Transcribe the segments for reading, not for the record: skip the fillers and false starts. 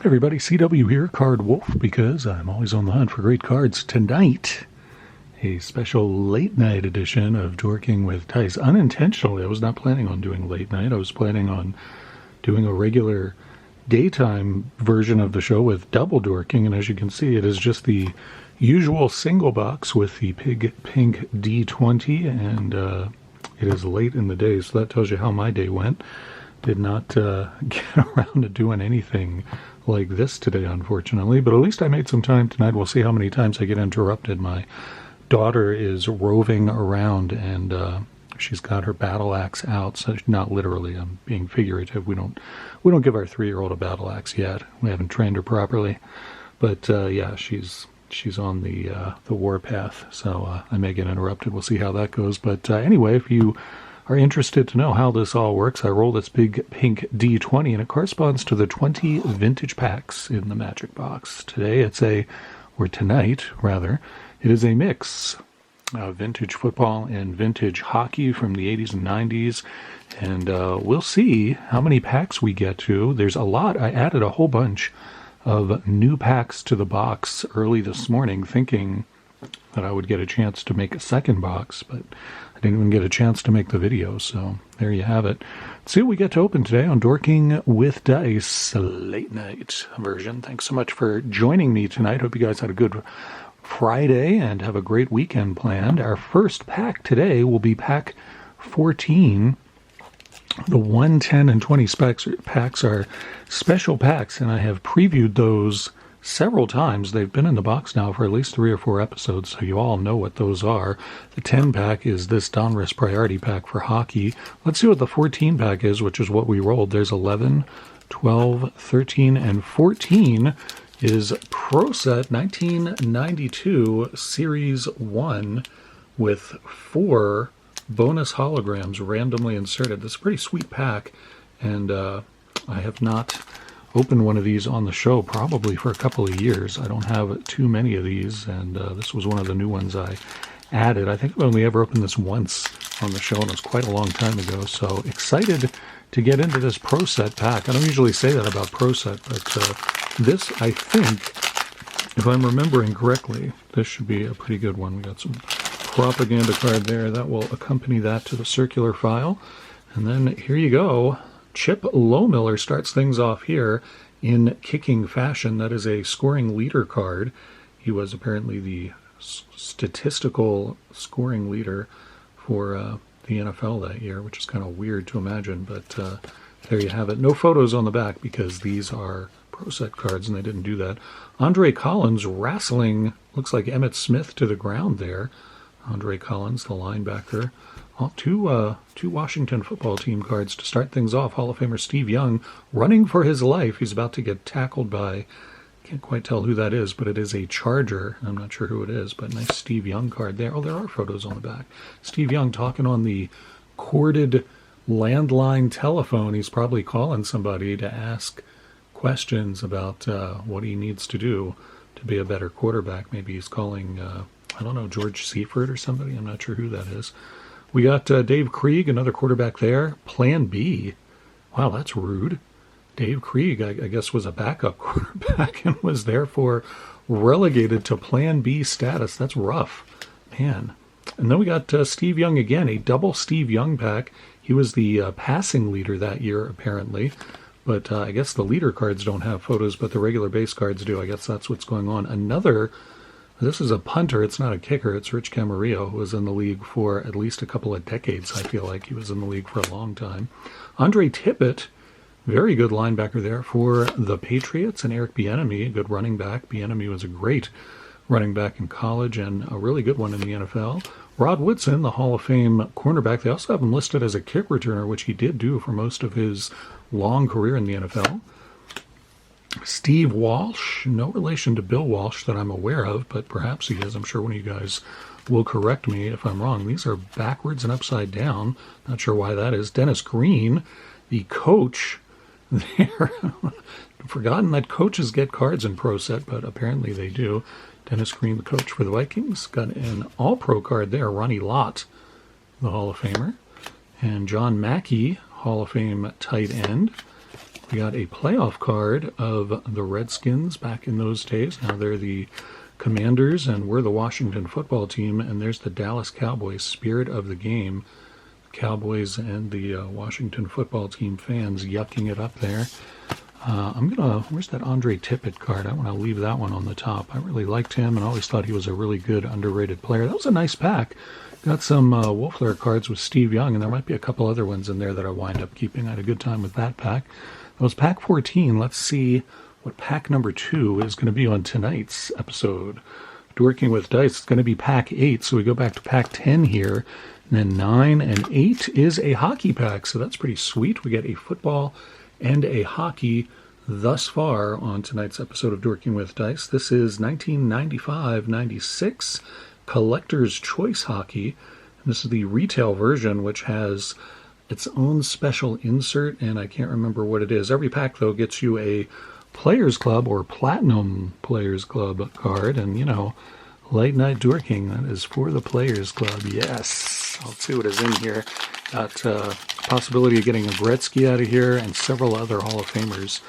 Everybody, CW here, Card Wolf, because I'm always on the hunt for great cards. Tonight, a special late night edition of Dorking with Dice. Unintentionally, I was not planning on doing late night. I was planning on doing a regular daytime version of the show with double dorking, and as you can see, it is just the usual single box with the pink D20, and it is late in the day, so that tells you how my day went. Did not get around to doing anything like this today, unfortunately, but at least I made some time tonight. We'll see how many times I get interrupted. My daughter is roving around, and she's got her battle axe out, so not literally, I'm being figurative. We don't give our 3-year-old a battle axe yet. We haven't trained her properly, but yeah, she's on the war path, so I may get interrupted. We'll see how that goes. But anyway, if you are interested to know how this all works, I roll this big pink D20, and it corresponds to the 20 vintage packs in the Magic box. Tonight, it is a mix of vintage football and vintage hockey from the 80s and 90s, and we'll see how many packs we get to. There's a lot. I added a whole bunch of new packs to the box early this morning, thinking that I would get a chance to make a second box, but I didn't even get a chance to make the video, so there you have it. Let's see what we get to open today on Dorking with Dice, late night version. Thanks so much for joining me tonight. Hope you guys had a good Friday and have a great weekend planned. Our first pack today will be pack 14. The 1, 10, and 20 packs are special packs, and I have previewed those several times. They've been in the box now for at least 3 or 4 episodes, so you all know what those are. The 10 pack is this Donruss Priority pack for hockey. Let's see what the 14 pack is, which is what we rolled. There's 11, 12, 13, and 14 is Pro Set 1992 Series 1 with 4 bonus holograms randomly inserted. This is a pretty sweet pack, and I have not opened one of these on the show probably for a couple of years. I don't have too many of these, and this was one of the new ones I added. I think I've only ever opened this once on the show, and it was quite a long time ago, so excited to get into this Pro Set pack. I don't usually say that about Pro Set, but this, I think, if I'm remembering correctly, this should be a pretty good one. We got some propaganda card there that will accompany that to the circular file. And then here you go. Chip Lowmiller starts things off here in kicking fashion. That is a scoring leader card. He was apparently the statistical scoring leader for the NFL that year, which is kind of weird to imagine, but there you have it. No photos on the back because these are Pro Set cards and they didn't do that. Andre Collins wrestling, looks like Emmitt Smith to the ground there. Andre Collins, the linebacker. Two Washington football team cards to start things off. Hall of Famer Steve Young running for his life. He's about to get tackled by, can't quite tell who that is, but it is a Charger. I'm not sure who it is, but nice Steve Young card there. Oh, there are photos on the back. Steve Young talking on the corded landline telephone. He's probably calling somebody to ask questions about what he needs to do to be a better quarterback. Maybe he's calling, I don't know, George Seifert or somebody. I'm not sure who that is. We got Dave Krieg, another quarterback there. Plan B. Wow, that's rude. Dave Krieg, I guess, was a backup quarterback and was therefore relegated to Plan B status. That's rough, man. And then we got Steve Young again, a double Steve Young pack. He was the passing leader that year, apparently. But I guess the leader cards don't have photos, but the regular base cards do. I guess that's what's going on. This is a punter. It's not a kicker. It's Rich Camarillo, who was in the league for at least a couple of decades. I feel like he was in the league for a long time. Andre Tippett, very good linebacker there for the Patriots, and Eric Bieniemy, a good running back. Bieniemy was a great running back in college and a really good one in the NFL. Rod Woodson, the Hall of Fame cornerback. They also have him listed as a kick returner, which he did do for most of his long career in the NFL. Steve Walsh, no relation to Bill Walsh that I'm aware of, but perhaps he is. I'm sure one of you guys will correct me if I'm wrong. These are backwards and upside down. Not sure why that is. Dennis Green, the coach there. Forgotten that coaches get cards in Pro Set, but apparently they do. Dennis Green, the coach for the Vikings, got an all-pro card there. Ronnie Lott, the Hall of Famer. And John Mackey, Hall of Fame tight end. We got a playoff card of the Redskins back in those days. Now they're the Commanders, and we're the Washington football team, and there's the Dallas Cowboys, spirit of the game. Cowboys and the Washington football team fans yucking it up there. Where's that Andre Tippett card? I want to leave that one on the top. I really liked him and always thought he was a really good, underrated player. That was a nice pack. Got some Wolfler cards with Steve Young, and there might be a couple other ones in there that I wind up keeping. I had a good time with that pack. That was pack 14. Let's see what pack number 2 is going to be on tonight's episode. Dorking with Dice, it's going to be pack 8, so we go back to pack 10 here. And then 9 and 8 is a hockey pack, so that's pretty sweet. We get a football and a hockey thus far on tonight's episode of Dorking with Dice. This is 1995-96 Collector's Choice Hockey. And this is the retail version, which has its own special insert, and I can't remember what it is. Every pack, though, gets you a Players Club or Platinum Players Club card, and, you know, Late Night Dorking, that is for the Players Club. Yes, let's see what is in here. Got possibility of getting a Gretzky out of here and several other Hall of Famers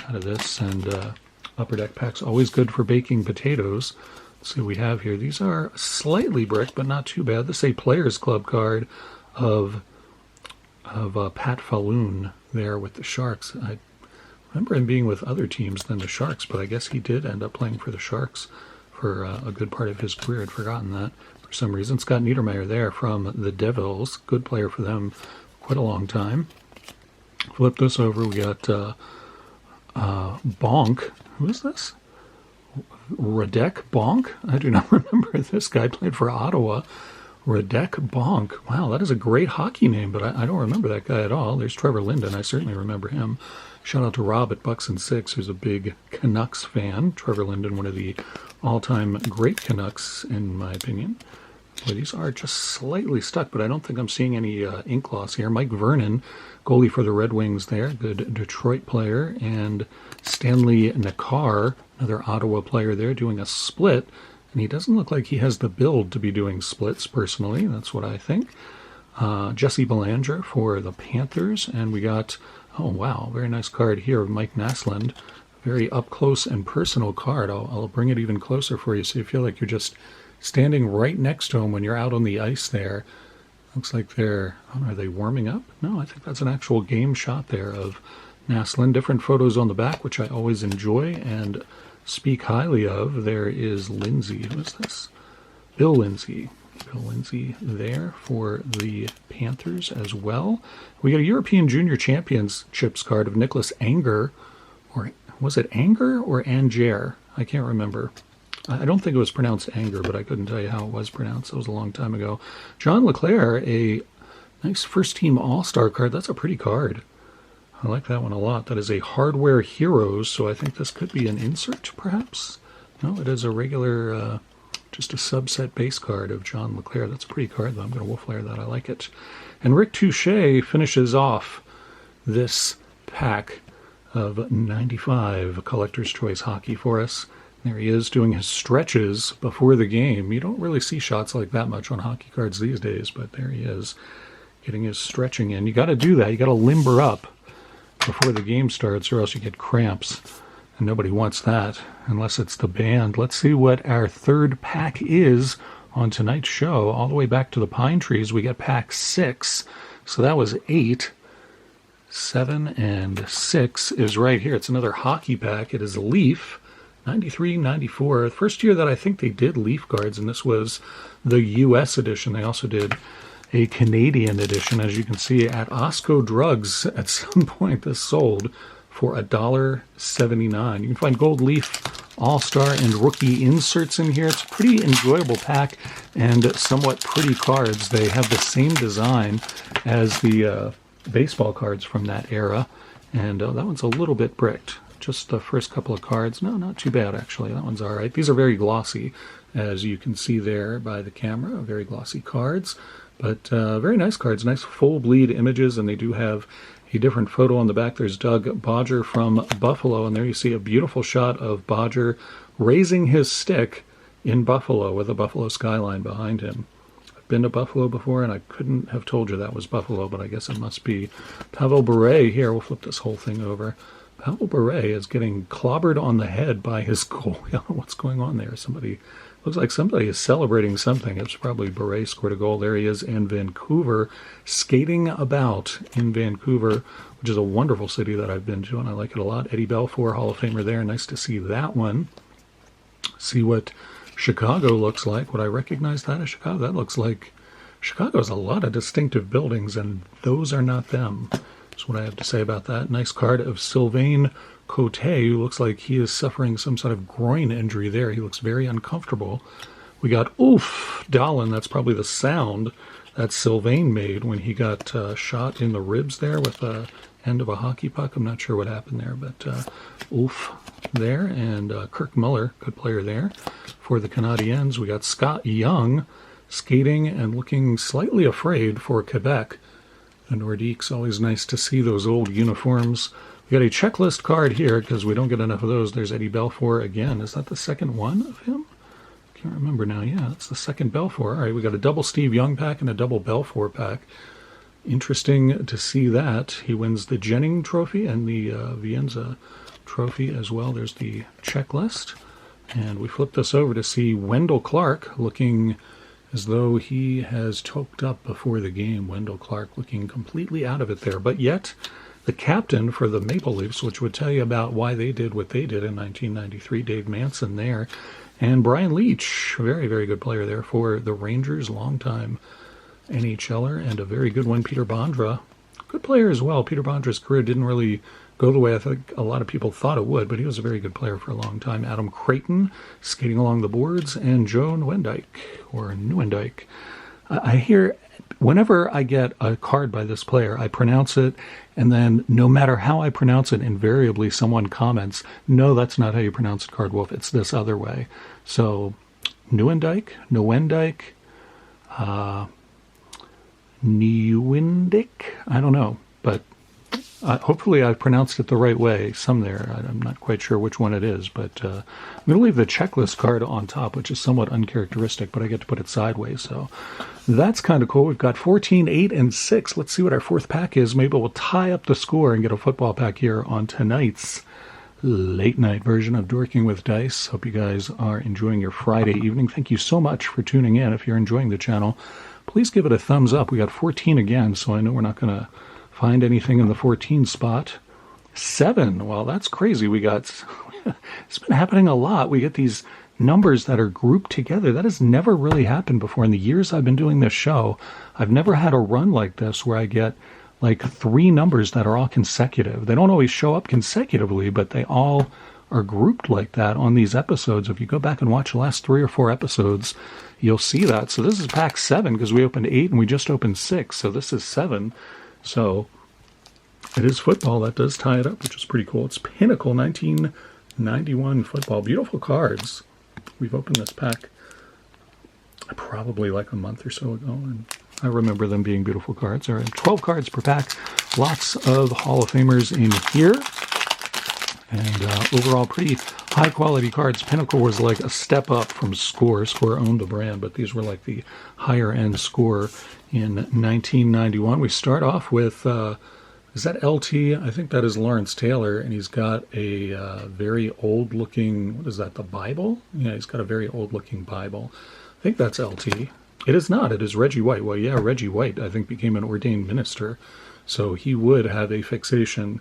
out of this. And Upper Deck packs, always good for baking potatoes. Let's see what we have here. These are slightly bricked, but not too bad. This is a Players Club card of Pat Falloon there with the Sharks. I remember him being with other teams than the Sharks, but I guess he did end up playing for the Sharks for a good part of his career. I'd forgotten that for some reason. Scott Niedermayer there from the Devils. Good player for them quite a long time. Flip this over. We got Bonk. Who is this? Radek Bonk? I do not remember this guy. Played for Ottawa. Radek Bonk. Wow, that is a great hockey name, but I don't remember that guy at all. There's Trevor Linden. I certainly remember him. Shout out to Rob at Bucks and Six, who's a big Canucks fan. Trevor Linden, one of the all-time great Canucks, in my opinion. Well, these are just slightly stuck, but I don't think I'm seeing any ink loss here. Mike Vernon, goalie for the Red Wings there, good Detroit player. And Stanley Nakar, another Ottawa player there, doing a split. And he doesn't look like he has the build to be doing splits, personally. That's what I think. Jesse Belanger for the Panthers. And we got, oh, wow, very nice card here of Mike Naslund. Very up-close and personal card. I'll bring it even closer for you so you feel like you're just standing right next to him when you're out on the ice there. Looks like are they warming up? No, I think that's an actual game shot there of Naslund. Different photos on the back, which I always enjoy and speak highly of. There is Lindsay. Who is this? Bill Lindsay. Bill Lindsay there for the Panthers as well. We got a European Junior Championships card of Nicholas Anger, or was it Anger or Anger? I can't remember. I don't think it was pronounced Anger, but I couldn't tell you how it was pronounced. That was a long time ago. John LeClair, a nice first-team All-Star card. That's a pretty card. I like that one a lot. That is a Hardware Heroes, so I think this could be an insert, perhaps? No, it is a regular, just a subset base card of John LeClair. That's a pretty card, though. I'm going to wolf layer that. I like it. And Rick Touche finishes off this pack of 95 Collector's Choice Hockey for us. There he is doing his stretches before the game. You don't really see shots like that much on hockey cards these days, but there he is getting his stretching in. You got to do that. You got to limber up before the game starts or else you get cramps, and nobody wants that unless it's the band. Let's see what our third pack is on tonight's show. All the way back to the pine trees, we get pack 6. So that was 8. 7 and 6 is right here. It's another hockey pack. It is Leaf. 93, 94. The first year that I think they did Leaf cards, and this was the U.S. edition. They also did a Canadian edition, as you can see, at Osco Drugs. At some point, this sold for $1.79. You can find Gold Leaf All-Star and Rookie inserts in here. It's a pretty enjoyable pack and somewhat pretty cards. They have the same design as the baseball cards from that era, and that one's a little bit bricked. Just the first couple of cards. No, not too bad, actually. That one's all right. These are very glossy, as you can see there by the camera. Very glossy cards, but very nice cards. Nice full bleed images, and they do have a different photo on the back. There's Doug Bodger from Buffalo, and there you see a beautiful shot of Bodger raising his stick in Buffalo with a Buffalo skyline behind him. I've been to Buffalo before, and I couldn't have told you that was Buffalo, but I guess it must be. Pavel Bure here. We'll flip this whole thing over. Pavel Bure is getting clobbered on the head by his goal. I don't know what's going on there. Looks like somebody is celebrating something. It's probably Bure scored a goal. There he is in Vancouver, skating about in Vancouver, which is a wonderful city that I've been to, and I like it a lot. Eddie Belfour, Hall of Famer there. Nice to see that one. See what Chicago looks like. Would I recognize that as Chicago? That looks like Chicago has a lot of distinctive buildings, and those are not them. That's what I have to say about that. Nice card of Sylvain Cote, who looks like he is suffering some sort of groin injury there. He looks very uncomfortable. We got Oof Dahlin. That's probably the sound that Sylvain made when he got shot in the ribs there with the end of a hockey puck. I'm not sure what happened there, but Oof there. And Kirk Muller, good player there for the Canadiens. We got Scott Young skating and looking slightly afraid for Quebec. The Nordiques, always nice to see those old uniforms. We got a checklist card here because we don't get enough of those. There's Eddie Belfour again. Is that the second one of him? Can't remember now. Yeah, that's the second Belfour. All right, we got a double Steve Young pack and a double Belfour pack. Interesting to see that. He wins the Jennings Trophy and the Vienza Trophy as well. There's the checklist. And we flip this over to see Wendell Clark looking as though he has toked up before the game. Wendell Clark looking completely out of it there. But yet, the captain for the Maple Leafs, which would tell you about why they did what they did in 1993, Dave Manson there. And Brian Leetch, very, very good player there for the Rangers, longtime NHLer, and a very good one, Peter Bondra. Good player as well. Peter Bondra's career didn't really go the way I think a lot of people thought it would, but he was a very good player for a long time. Adam Creighton, skating along the boards, and Joe Nieuwendyk. I hear, whenever I get a card by this player, I pronounce it, and then no matter how I pronounce it, invariably someone comments, no, that's not how you pronounce it, Card Wolf, it's this other way. So, Nieuwendyk, I don't know, but hopefully I pronounced it the right way, some there. I'm not quite sure which one it is, but I'm going to leave the checklist card on top, which is somewhat uncharacteristic, but I get to put it sideways, so that's kind of cool. We've got 14, 8, and 6. Let's see what our fourth pack is. Maybe we'll tie up the score and get a football pack here on tonight's late night version of Dorking with Dice. Hope you guys are enjoying your Friday evening. Thank you so much for tuning in. If you're enjoying the channel, please give it a thumbs up. We got 14 again, so I know we're not going to find anything in the 14 spot. 7, well, that's crazy. It's been happening a lot. We get these numbers that are grouped together. That has never really happened before. In the years I've been doing this show, I've never had a run like this where I get like 3 numbers that are all consecutive. They don't always show up consecutively, but they all are grouped like that on these episodes. If you go back and watch the last 3 or 4 episodes, you'll see that. So this is pack 7 because we opened 8 and we just opened 6. So this is 7. So it is football. That does tie it up, which is pretty cool. It's Pinnacle 1991 football. Beautiful cards. We've opened this pack probably like a month or so ago, and I remember them being beautiful cards. There are 12 cards per pack. Lots of Hall of Famers in here. And overall, pretty high-quality cards. Pinnacle was like a step up from Score. Score owned the brand, but these were like the higher-end Score in 1991. We start off with, is that LT? I think that is Lawrence Taylor, and he's got a very old-looking, what is that, the Bible? Yeah, he's got a very old-looking Bible. I think that's LT. It is not. It is Reggie White. Well, yeah, Reggie White, I think, became an ordained minister, so he would have a fixation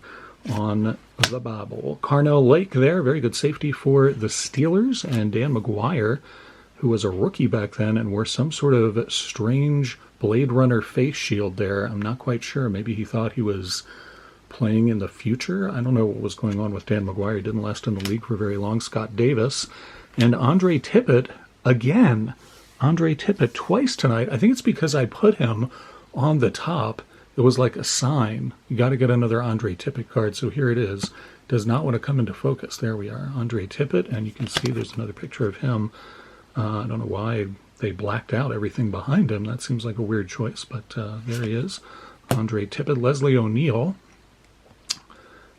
on the Bible. Carnell Lake there, very good safety for the Steelers, and Dan McGuire, who was a rookie back then and wore some sort of strange Blade Runner face shield there. I'm not quite sure. Maybe he thought he was playing in the future. I don't know what was going on with Dan McGuire. He didn't last in the league for very long. Scott Davis and Andre Tippett again. Andre Tippett twice tonight. I think it's because I put him on the top. It was like a sign. You got to get another Andre Tippett card. So here it is. Does not want to come into focus. There we are. Andre Tippett. And you can see there's another picture of him. I don't know why they blacked out everything behind him. That seems like a weird choice, but there he is. Andre Tippett. Leslie O'Neill,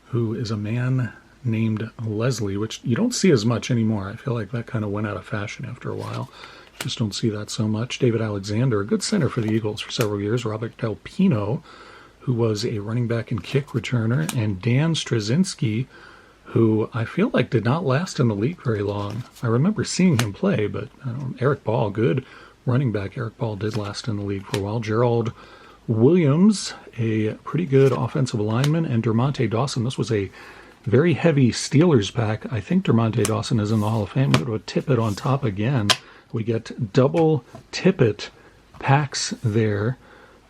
who is a man named Leslie, which you don't see as much anymore. I feel like that kind of went out of fashion after a while. Just don't see that so much. David Alexander, a good center for the Eagles for several years. Robert Del Pino, who was a running back and kick returner, and Dan Straczynski, who I feel like did not last in the league very long. I remember seeing him play, but Eric Ball, good running back. Eric Ball did last in the league for a while. Gerald Williams, a pretty good offensive lineman, and Dermonte Dawson. This was a very heavy Steelers pack. I think Dermonte Dawson is in the Hall of Fame. We go to a Tippett on top again. We get double Tippett packs there.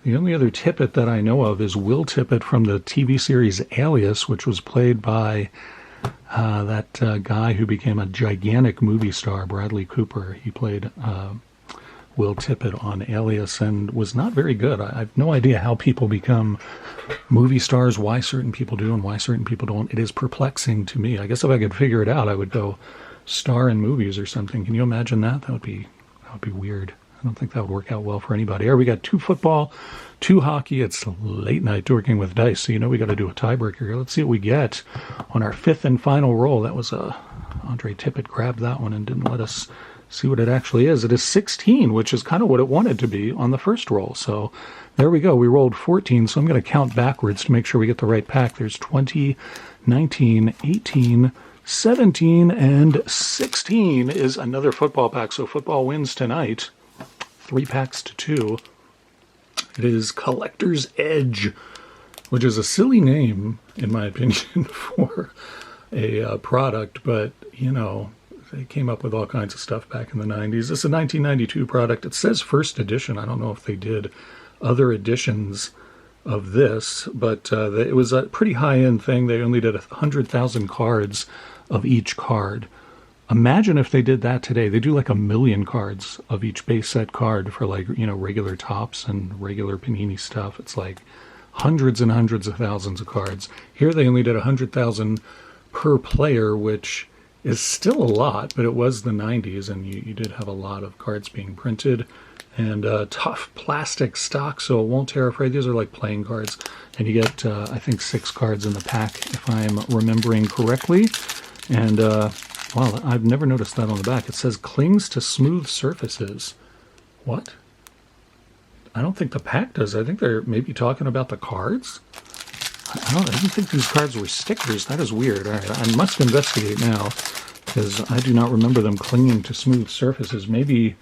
The only other Tippett that I know of is Will Tippett from the TV series Alias, which was played by that guy who became a gigantic movie star, Bradley Cooper. He played Will Tippett on Alias and was not very good. I have no idea how people become movie stars, why certain people do and why certain people don't. It is perplexing to me. I guess if I could figure it out, I would go star in movies or something. Can you imagine that? That would be weird. I don't think that would work out well for anybody. Here we got 2 football, 2 hockey. It's late night Dorking with dice, so we got to do a tiebreaker here. Let's see what we get on our 5th and final roll. That was Andre Tippett grabbed that one and didn't let us see what it actually is. It is 16, which is kind of what it wanted to be on the first roll. So there we go. We rolled 14, so I'm going to count backwards to make sure we get the right pack. There's 20, 19, 18, 17, and 16 is another football pack. So football wins tonight. 3 packs to 2. It is Collector's Edge, which is a silly name, in my opinion, for a product, but, they came up with all kinds of stuff back in the 90s. It's a 1992 product. It says first edition. I don't know if they did other editions of this, but it was a pretty high-end thing. They only did 100,000 cards of each card. Imagine if they did that today. They do like 1 million cards of each base set card for regular tops and regular Panini stuff. It's like hundreds and hundreds of thousands of cards. Here they only did 100,000 per player, which is still a lot, but it was the 90s, and you did have a lot of cards being printed. And tough plastic stock, so it won't tear afraid. These are like playing cards. And you get, I think, 6 cards in the pack, if I'm remembering correctly. And, wow, I've never noticed that on the back. It says clings to smooth surfaces. What? I don't think the pack does. I think they're maybe talking about the cards. I didn't think these cards were stickers. That is weird. All right, I must investigate now, because I do not remember them clinging to smooth surfaces. Maybe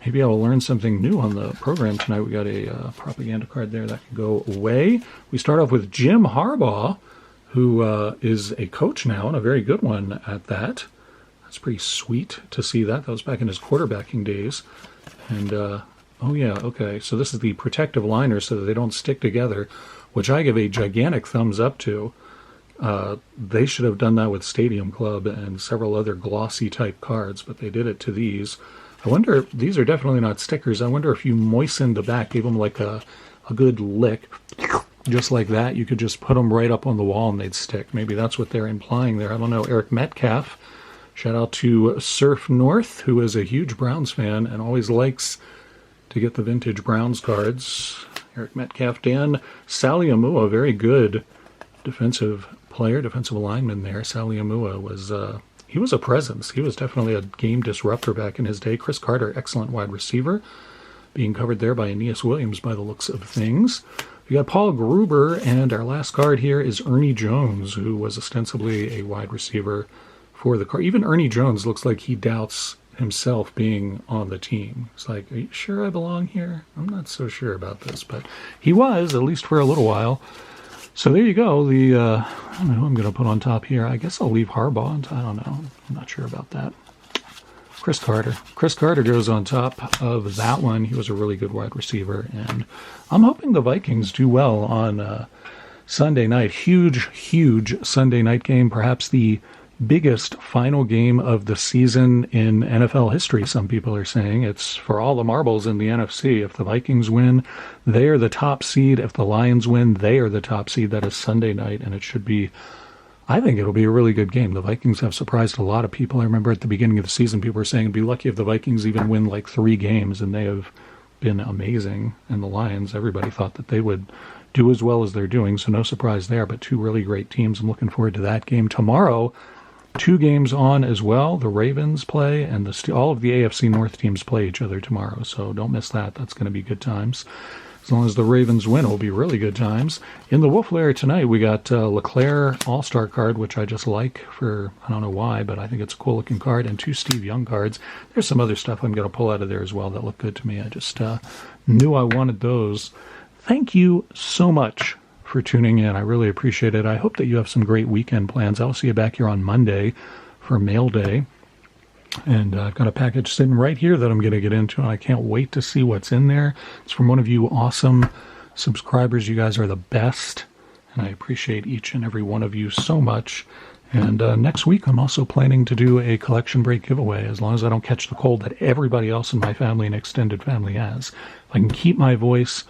I will learn something new on the program tonight. We got a propaganda card there that can go away. We start off with Jim Harbaugh, who is a coach now, and a very good one at that. That's pretty sweet to see that. That was back in his quarterbacking days. And, oh yeah, okay. So this is the protective liner so that they don't stick together, which I give a gigantic thumbs up to. They should have done that with Stadium Club and several other glossy type cards, but they did it to these. I wonder if these are definitely not stickers. I wonder if you moistened the back, gave them like a good lick, just like that, you could just put them right up on the wall and they'd stick. Maybe that's what they're implying there. I don't know. Eric Metcalf, shout out to Surf North, who is a huge Browns fan and always likes to get the vintage Browns cards. Eric Metcalf. Dan Saliamua, very good defensive player, defensive lineman there. Saliamua was he was a presence. He was definitely a game disruptor back in his day. Chris Carter, excellent wide receiver, being covered there by Aeneas Williams by the looks of things. We got Paul Gruber, and our last card here is Ernie Jones, who was ostensibly a wide receiver for the card. Even Ernie Jones looks like he doubts himself being on the team. It's like, are you sure I belong here? I'm not so sure about this, but he was, at least for a little while. So there you go. I don't know who I'm going to put on top here. I guess I'll leave Harbaugh. I don't know. I'm not sure about that. Chris Carter. Chris Carter goes on top of that one. He was a really good wide receiver, and I'm hoping the Vikings do well on Sunday night. Huge Sunday night game. Perhaps the biggest final game of the season in NFL history, some people are saying. It's for all the marbles in the NFC. If the Vikings win, they are the top seed. If the Lions win, they are the top seed. That is Sunday night, and it should be, I think it'll be a really good game. The Vikings have surprised a lot of people. I remember at the beginning of the season, people were saying, be lucky if the Vikings even win like 3 games, and they have been amazing. And the Lions, everybody thought that they would do as well as they're doing, so no surprise there, but 2 really great teams. I'm looking forward to that game tomorrow. 2 games on as well. The Ravens play, and all of the AFC North teams play each other tomorrow, so don't miss that. That's going to be good times. As long as the Ravens win, it'll be really good times. In the Wolf Lair tonight, we got LeClaire All-Star card, which I just like for, I don't know why, but I think it's a cool-looking card, and 2 Steve Young cards. There's some other stuff I'm going to pull out of there as well that look good to me. I just knew I wanted those. Thank you so much for tuning in. I really appreciate it. I hope that you have some great weekend plans. I'll see you back here on Monday for Mail Day. And I've got a package sitting right here that I'm going to get into, and I can't wait to see what's in there. It's from one of you awesome subscribers. You guys are the best, and I appreciate each and every one of you so much. And next week, I'm also planning to do a collection break giveaway, as long as I don't catch the cold that everybody else in my family and extended family has. If I can keep my voice,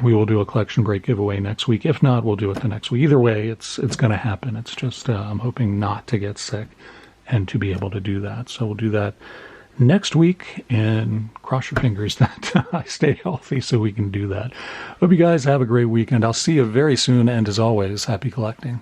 we will do a collection break giveaway next week. If not, we'll do it the next week. Either way, it's going to happen. It's just I'm hoping not to get sick and to be able to do that. So we'll do that next week, and cross your fingers that I stay healthy so we can do that. Hope you guys have a great weekend. I'll see you very soon, and as always, happy collecting.